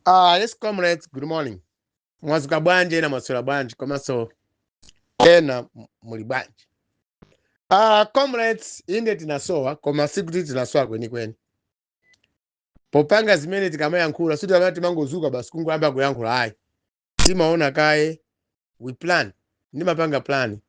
Yes, comrades, good morning. Mwazuka bwanje na maswera bwanje komanso ena muli bwanje. Comrades, inde tinasowa koma sikuti tinasowa kwenikweni. Popanga zimene tikamayankhula suti amati mangozuka basi kungwamba kuyankhula ayi. Timaona kaye we plan. Ndimapanga plan.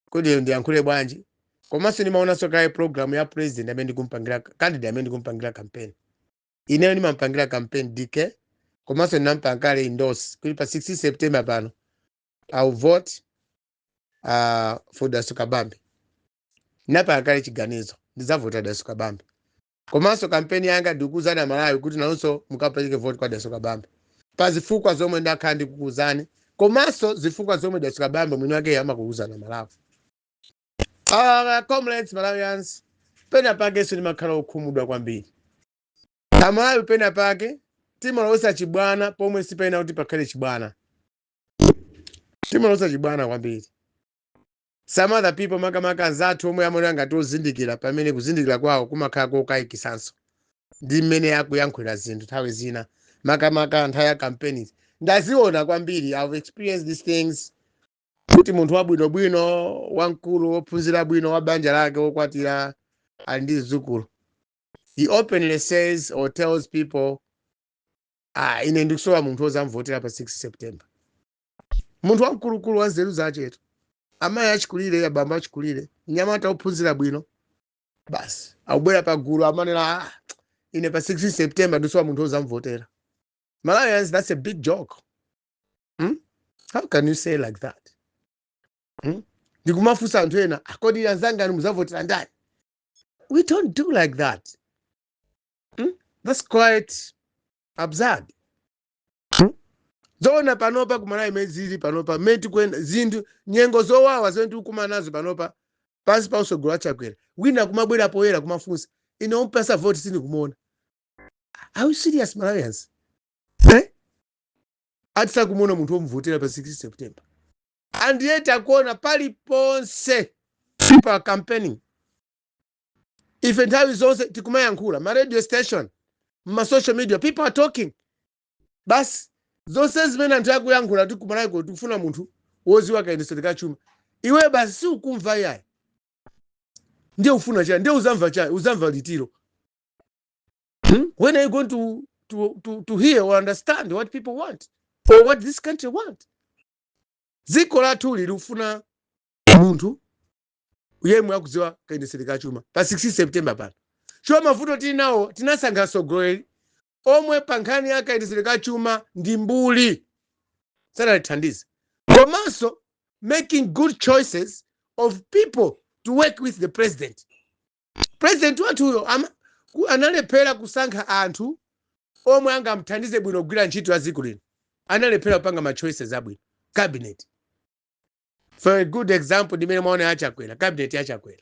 Kuti ndiyankhule bwanje. Komanso ndimaona so kaye program ya president amene ndikumpangira candidate amene ndikumpangira campaign. Ineyo ndimampangira campaign DK. Komanso ndinampangale endorse kuti pa 16 September pano I'll vote for Dasuka Bambi. Napangale chiganizo ndizavota Dasuka Bambi. Komanso campaign yanga ndikuzana Malawi kuti nawonso mukapeleke vote kwa Dasuka Bambi. Pa zifukwa zomwe ndakhala ndikukuzani. Komanso zifukwa zomwe Dasuka Bambi mwini wake yamakukuzana Malawi. Comrades Malawians, pena pake so ndimakhala okhumudwa kwambiri. Amalawi pena pake timalosa chibwana pomwe sipena kuti pakhale chibwana. Timalosa chibwana kwambiri. Some other people makamaka zathu omwe amene angatozindikira pamene kuzindikira kwawo kumakhala kokayikisanso. Ndi mmene yakuyankhula zinthu nthawi zina makamaka nthawi ya campaigns. Ndaziona kwambiri. I've experienced these things. Kuti munthu wabwinobwino, wamkulu, wophunzira bwino, wa banja lake, wokwatira ali ndi zidzukulu. He openly says or tells people, ine ndikusowa munthu ozamvotera pa 6 September. Munthu wamkulukulu wanzeru zachetu. Amayi achikulire, abamba achikulire, mnyamata ophunzira bwino. Basi, akubwera pa gulu amanena ine pa 6 September ndikusowa munthu ozamvotera. Malawians, that's a big joke. How can you say like that? Ndikumafusa anthu ena, akodi anzanga muzavotera ndani? We don't do like that. That's quite absurd. Zona panopa kumalawi mezili panopa meti kwenda zinthu nyengo zowawa zomwe tikuma nazo panopa pansi pa usogolo achakwera. Wina kumabwera poyera kumafunsa ine umpasa vote sini kumuona. Are you serious Malawians? Atisa kumuona munthu omvotera pa 6 September. And yet akuona paliponse people are campaigning. If nthawi zonse tikumayankhula ma radio station, ma social media, people are talking. Bas zonse zimene anthu akuyankhula tikumalaiko tikufuna munthu woziwa kayendesero kachuma. Iwe basi si ukumva yayi. Ndiye ufuna chani, ndiye uzamva chani, uzamva litiro. When are you going to hear or understand what people want or what this country want? Ziko lathu lilufuna munthu yemwe akuziwa kayendesero kachuma pa 6 September pano. Choma mavuto tinawo tinasankha sogoleri omwe pankhani ya kayendesero kachuma ndi mbuli sanalithandize. Komanso making good choices of people to work with the president. President wathuyo analephera kusankha anthu omwe angamthandize bwino kugwira ntchito ya dziko lino. Analephera kupanga ma choices abwino. Cabinet. For a good example, ndimene mwaona Achakwera, cabinet ya Achakwera.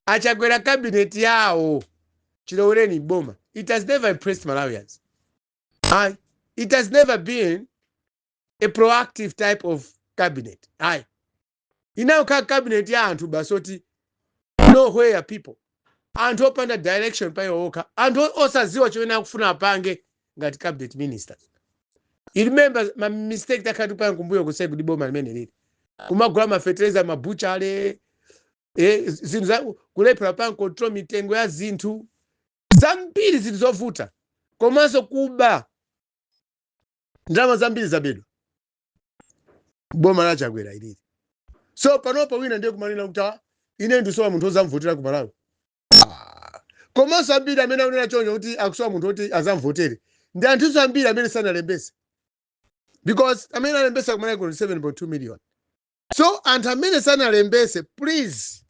Achakwera cabinet yawo chilowereni boma. It has never impressed Malawians. It has never been a proactive type of cabinet. Inawuka cabinet ya anthu basoti nowhere people. Anthu opanda direction payo oka. Anthu osaziwa chomwe akufuna apange ngati cabinet ministers. You remember my mistake takati panga kumbuyo kusema kuti boma limene lili. Kumagula mafetereza mabuchale zinthu za kulephera panga control mitengo ya zinthu zambiri zilizovuta. Komanso kuba ndalama zambiri zabedwa. Boma la Achakwera ilili. So panopa wina ndiye kumanena kuti ine ndisowa munthu ozamvotera ku Malawi. Komanso ambiri amene akunena choncho kuti akusowa munthu oti azamvotere. Ndi anthu ambiri amene sanalembese. Because amene alembesa kumalawi ku 7.2 million. So anthu amene sanalembese, please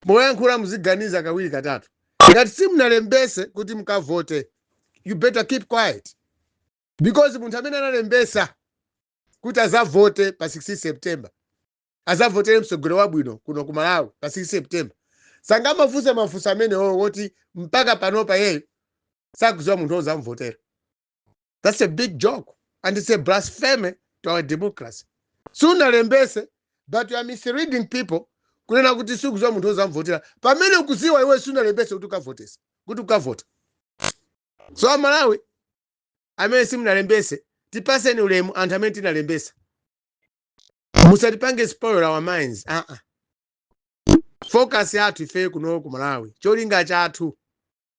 moyankhula muziganiza kawiri katatu. Ngati simunalembese kuti mukavote, you better keep quiet. Because munthu amene analembesa kuti azavote pa 6 September. Azavotere msogolo wabwino kuno ku Malawi pa 6 September. Sangamafunsa mafunso amene woti mpaka panopa yeyo sakuziwa munthu ozamvotera. That's a big joke and it's a blasphemy to our democracy. Sooner lembese, but you are misleading people. Kunena kuti sikuziwa munthu ozamvotera. Pamene ukuziwa iwe sooner lembese kuti ukavotesa. Kuti ukavota. So Malawi amene simunalembese tipaseni ulemu anthu amene tinalembesa. Musatipange spoil our minds. Focus yathu ife kuno ku Malawi. Cholinga chathu,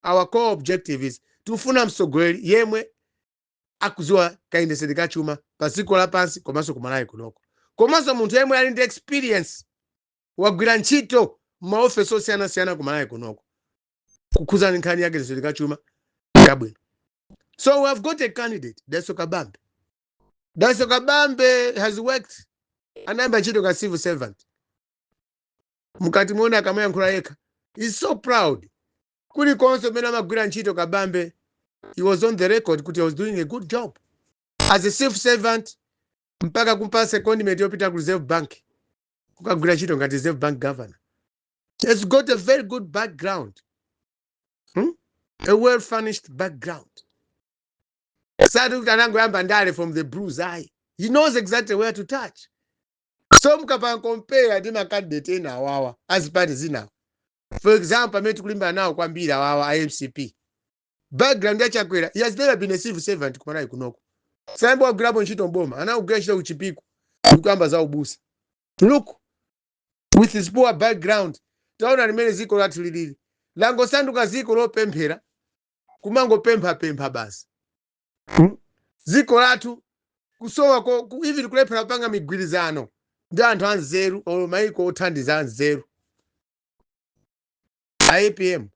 our core objective is tufuna msogoleri yemwe akuziwa kayendeseri ka chuma pa dziko lapansi komanso ku Malawi kunoko. Komanso munthu yemwe ali ndi experience wagwira ntchito maofesi osiyanasiyana ku Malawi kunoko kukhuza nkhani ya kayendeseri ka chuma yabwino. So we have got a candidate, Daiso Kabambe. Daiso Kabambe has worked anayamba ntchito ka civil servant. Mukati muona akamayankhula yekha. He's so proud. Kuli konse mena magwira ntchito Kabambe, he was on the record kuti he was doing a good job. As a civil servant, mpaka kumpa secondment yopita ku Reserve Bank. Kukagwira ntchito ngati Reserve Bank governor. He has got a very good background. A well-furnished background. Sadu tanango yamba ndale from the bruise eye. He knows exactly where to touch. So mkapa compare adima candidate ina wawa as parties ina. For example, ametu kulimba nao kwa mbira wawa IMCP. Background ya Chakwera, he has never been a civil servant ku Malawi kunoko. Sambo grabo nchito mboma, ana ugura nchito uchipiku. Mkwamba za ubusa. Look, with his poor background, taona rimene ziko latu lilili. Lango sanduka ziko lo pempera, kumango pempa basi. Ziko latu, kusowa hivi kulepera panga migwirizano. Ndi anthu anzeru, olo maiko othandiza anzeru. IPM,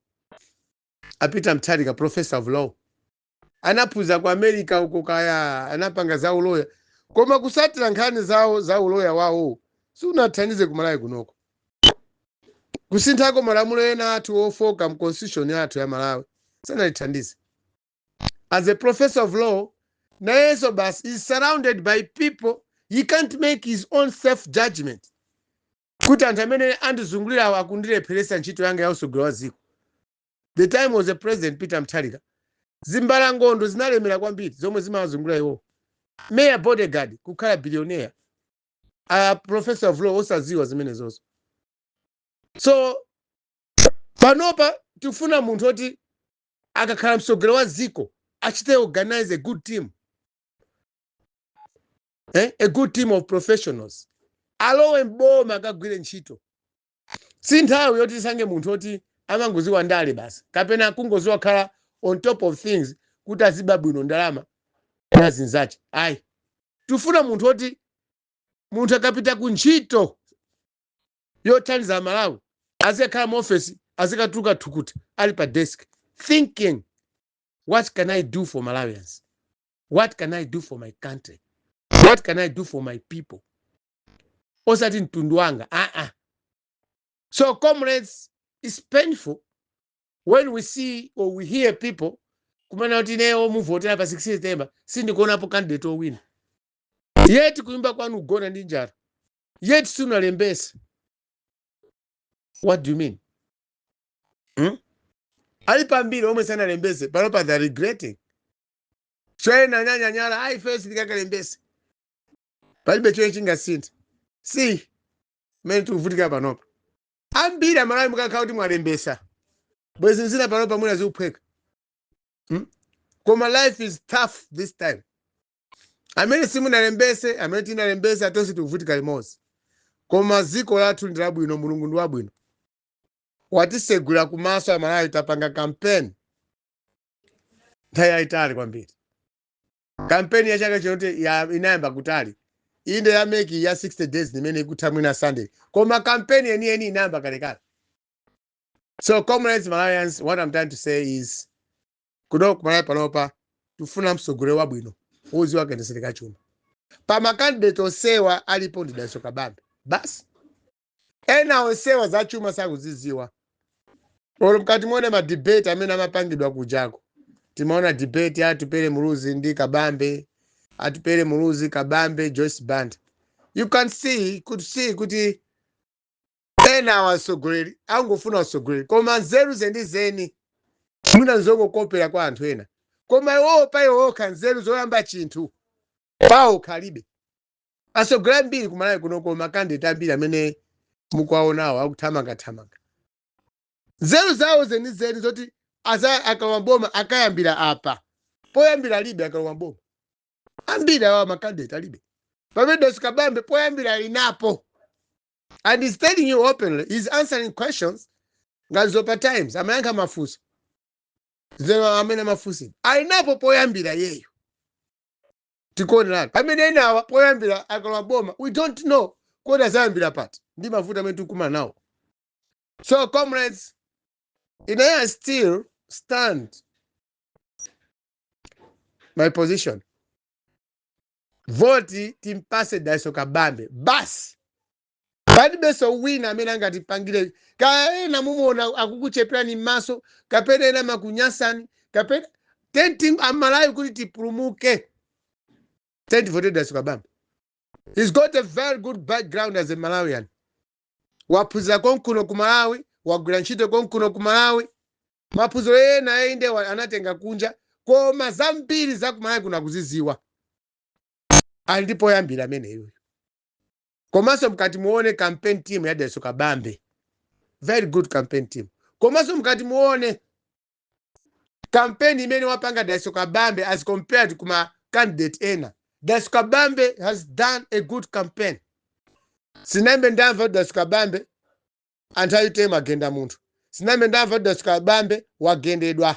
apita Mutharika, professor of law. Anapuza ku America uko kaya, anapanga za uloya. Koma kusatira nkhani za uloya wawo, sunathandize ku Malawi kunoko. Kusinthako malamulo ena athu ofoka mu constitution yathu ya Malawi, sanalithandize. As a professor of law, Nayeso Bas is surrounded by people. He can't make his own self-judgment. Kuti anthu amene andizungulira akundire peresa ntchito yanga ya usogolo ziko. The time was the president Peter Mutharika. Zimbala ngondo zinalemera kwambiri zomwe zimawazungulira iwo. Mayor bodyguard kukhala billionaire. A professor of law osaziwa zimene zonso. So panopa tifuna munthu oti akakhala msogolo wa ziko achite organize a good team. A good team of professionals. Alowe mboma akagwire ntchito. Si nthawi yoti tisange munthu oti amangoziwa ndale basi. Kapena kungoziwa khala on top of things kuti aziba bwino ndalama na zinzache. Ayi. Tufuna munthu oti munthu akapita ku ntchito yothandiza Malawi azikhala mu office azikatuka thukuta ali pa desk thinking, what can I do for Malawians? What can I do for my country? What can I do for my people? Osati mtundu wanga. So comrades, it's painful when we see or we hear people kumana kuti neyo muvotera pa 6 September sindikuonapo candidate owina. Yeti kuimba kwanu ugona ndi njala. Yeti sunalembesa. What do you mean? Ali pambiri omwe sanalembese panopa they're regretting. Chwena nyanya ayi first likakalembese. Palibe chwe chingasintha. Si mene tukuvutika panopa. Ambiri Malawi mukakhala kuti mwalembesa. Bwezi nzina panopa mwina ziuphweka. Koma life is tough this time. Amene simunalembese, amene tinalembese atonse tikuvutika limodzi. Koma ziko lathu ndi labwino, Mulungu ndi wabwino. Watisegula kumaso a Malawi tapanga campaign. Nthawi yayitali kwambiri. Campaign ya chaka chinote inayamba kutali. Inde ya meki ya 60 days nimene ikuthamwina Sunday. Koma campaign yeni inayamba kalekale. So comrades Malawians, what I'm trying to say is kuno kumalawi panopa tufuna msogolero wabwino oziwa kayendeseri ka chuma. Pa makandidate osewa alipo ndi Daiso Kabambe. Basi. Ena osewa za chuma sakuziziwa. Olo mkati mwone ma debate amene amapangidwa kujako. Timaona debate ya Atupele Muluzi ndi Kabambe, Atupele Muluzi Kabambe Joyce Banda. You can see, could see kuti ena wasogoleri angofuna wasogoleri koma nzeru zeni mwina nzongokopera kwa anthu ena. Koma iwo pa iwo kanzeru zoyamba chinthu pawo khalibe. Asogolera mbiri kumalawi kuno koma candidate ambiri amene mukwaonawo akuthamanga. Nzeru zawo zeni zoti akawamboma akayambira apa. poyambira libe akalowa mboma ambiri awa makandidate alibe pamene Daso Kabambe poyambira inapo, and he's telling you openly, he's answering questions ngazopa times amayankha mafunso zero amene mafunso alinapo poyambira yeyo tikuonera pamene enawa poyambira akalowa boma we don't know kodi azayambira pati ndi mavuto amene tikuma nawo. So comrades, I still stand my position. Voti timpase Daso Kabambe basi palibeso wina amene angatipangire kaena mumuona akukuchepera ni maso kapena ena makunyasani kapena tenti amalayo kuti tipulumuke. Tenti vote Daso Kabambe. He's got a very good background as a Malawian. Wapuza konkuno ku Malawi, wagwira ntchito konkuno ku Malawi. Mapuzo ena ende anatenga kunja koma zambiri za ku Malawi kuna kuziziwa. Ndipo yambira amene iwe. Komanso mkati muone campaign team ya Daso Kabambe. Very good campaign team. Komanso mkati muone campaign imene wapanga Daso Kabambe as compared kuma candidate ena. Daso Kabambe has done a good campaign. Sinambe ndamva Daso Kabambe antayitema agenda muntu. Sinambe ndamva Daso Kabambe wagendedwa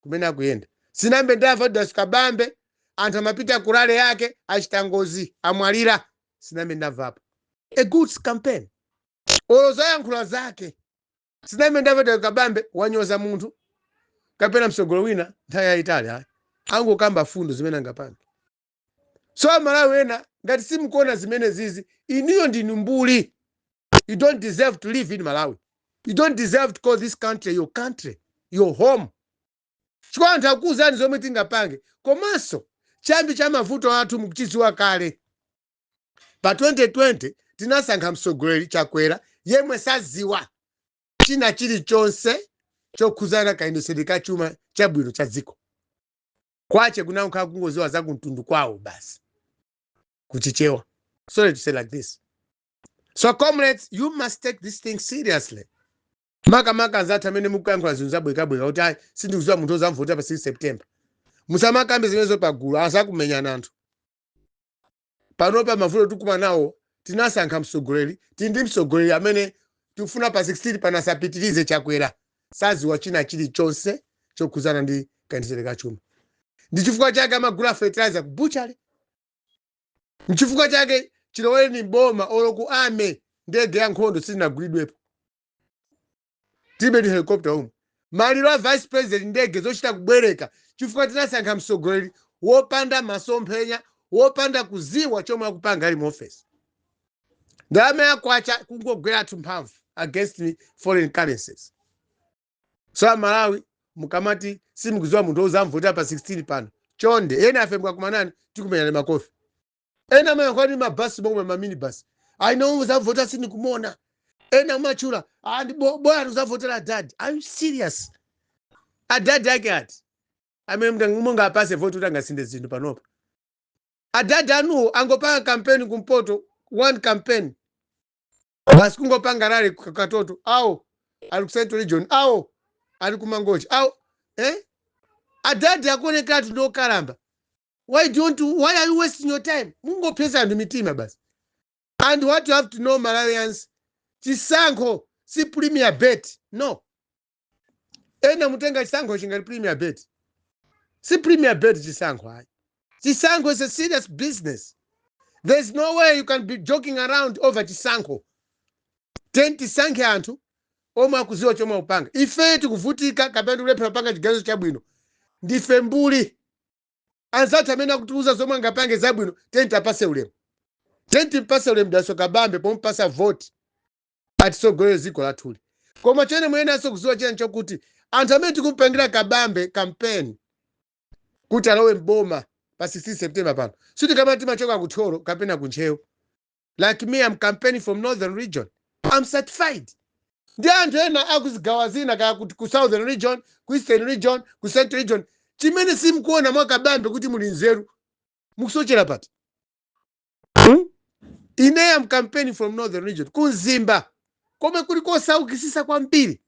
kumene akuyenda. Sinambe ndamva Daso Kabambe anthu amapita kulale yake achita ngozi amwalira. Sinambe ndamva a good campaign. Ozoyankhula zake. Sinambe ndamva Daso Kabambe wanyoza muntu kapena msogolo wina nthawi yayitali angokamba fundo zimene angapanga. So Malawi ena ngati simukuona zimene zizi iniyo ndi numbuli. You don't deserve to live in Malawi. You don't deserve to call this country, your home. Chikwa anthu akuwuzani zomwe tingapange. Komanso chambi cha mavuto athu mukuchidziwa kale. Pa 2020 tinasankha mtsogoleri Chakwera yemwe saziwa china chilichonse chokhuzana kayendetsedwe ka chuma chabwino cha dziko. Kwache kunankha kungoziwa za kumtundu kwawo basi. Kuchichewa. Sorry to say like this. So comrades, you must take this thing seriously. Maka nzathu amene mukuyankhula zinthu zabwekabweka kuti ayi sindikuziwa munthu ozamvota pa 6 September. Musamakambe zimenezo pagulu asakumenyana anthu. Panopa mavuto tikuma nawo tinasankha mtsogoleri tindi mtsogoleri amene tikufuna pa 16 panasapitirize Chakwera saziwa china chilichonse chokhuzana ndi kayendetsedwe ka chuma. Ndi chifukwa chake amagula fertilizer ku butchery. Nchifukwa chake Chiloweni boma oloku ame ndege ya nkhondo sinagulidwepo. Tibe ndi helicopter umu. Maliro a vice president ndege zochita kubwereka chifukwa tinasankha mtsogoleri wopanda masomphenya wopanda kuziwa chomwe akupanga ali mu office. Ndalama yakwacha kungogwera athu mphamvu against foreign currencies. So Malawi mukamati simukuziwa munthu ozamvota pa 16 pano. Chonde ena afe mkakumanani tikumenyana makofi. Ena mayakwani mabasi momwe maminibus. I know uzavota sini kumona. Ena machula and boya uzavotera dad. Are you serious? A dad yake ati. Amemda ngumunga apase vote utangasinde zinthu panopa. A dad anu angopanga campaign kumpoto one campaign. Basi kungopanga rally kukatoto au ali ku Central Region au ali ku Mangochi au a dad yakoneka ati ndo kalamba. Why are you wasting your time? Mungo pesa andu mitima basi. And what you have to know, Malawians, chisankho si premier bet. No. Ena mutenga chisankho chingali premier bet. Si premier bet chisankho hai. Chisankho is a serious business. There's no way you can be joking around over chisankho. Tenti sankhe anthu omwe akuziwa chomwe upanga. Ife tikuvutika kapena kulephera panga chiganizo chabwino. Ndife mbuli. Anzathu amene akutiuza zomwe angapange zabwino tenti apase ulemu. Tenti mpase ulemu Daso Kabambe pompasa vote atisogolere dziko lathuli. Koma chene mwene asokuziwa chene chokuti anthu amene tikupangira Kabambe campaign kuti alowe mboma pa 16 September pano. Suti kama timachoka kuthoro kapena kunchewo. Like me, I'm campaigning from Northern Region. I'm certified. Ndi anthu ena akuzigawa zina kaya ku Southern Region, ku Eastern Region, ku Central Region. Chimene simkuona mwa Kabambe kuti muli nzeru. Mukusochera pati. Ine am campaigning from Northern Region. Kuzimba. Kome kuliko saukisisa kwambiri.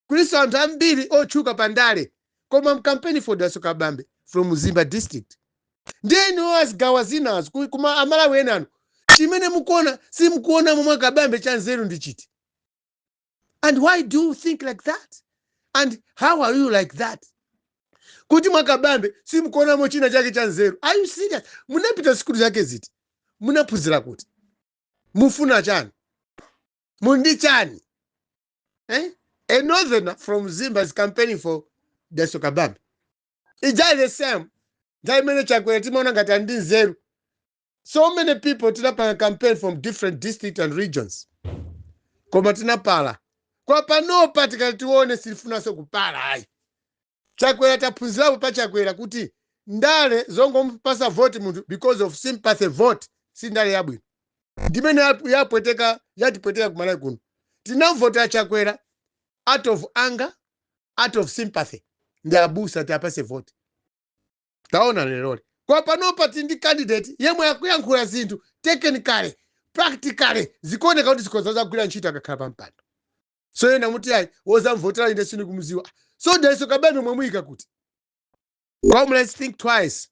Kuliso anthu ambiri ochuka pandale. Koma I'm campaigning for Daso Kabambe from Zimba district. Then was gawazinas kuma amala wenano. Chimene mukona si mukona mwa kabambe chanzeru ndichiti. And why do you think like that? And how are you like that? Kuti mwakabambe si mukona mo china chake chanzeru. Are you serious? Munapita sikuru zake ziti. Munapuzira kuti. Mufuna chani. Mundi chani. A northerner from Zimba is campaigning for Deso Kabambe. It's just the same. So many people tinapanga campaign from different districts and regions. Koma tinapala. Kwa pano patika tuone silifuna so kupala hai. Chakwera taphunzirapo pa chakwera kuti ndale zongo mpasa vote muntu because of sympathy vote si ndale yabwino. Ndimene yapweteka yatipweteka kumala kuno. Tinavota chakwera out of anger, out of sympathy. Ndi abusa tapase vote. Taona lero. Kwa pano patindi candidate yemwe yakuyankhula zinthu technically, practically zikuoneka kuti zikozaza kugwira ntchito akakhala pampando. So yena muti ayi wozamvotera inde sini kumuziwa. So Deso Kabambe mwemuyika kuti. Come, let's think twice.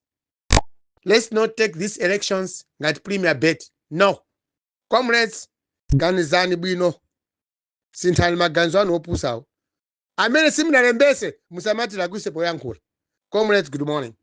Let's not take these elections ngati premier bet. No. Comrades, ganizani bwino. Sinthani maganizo anu opusawo. Amene simunalembese musamatira kwise poyankhula. Comrades, good morning.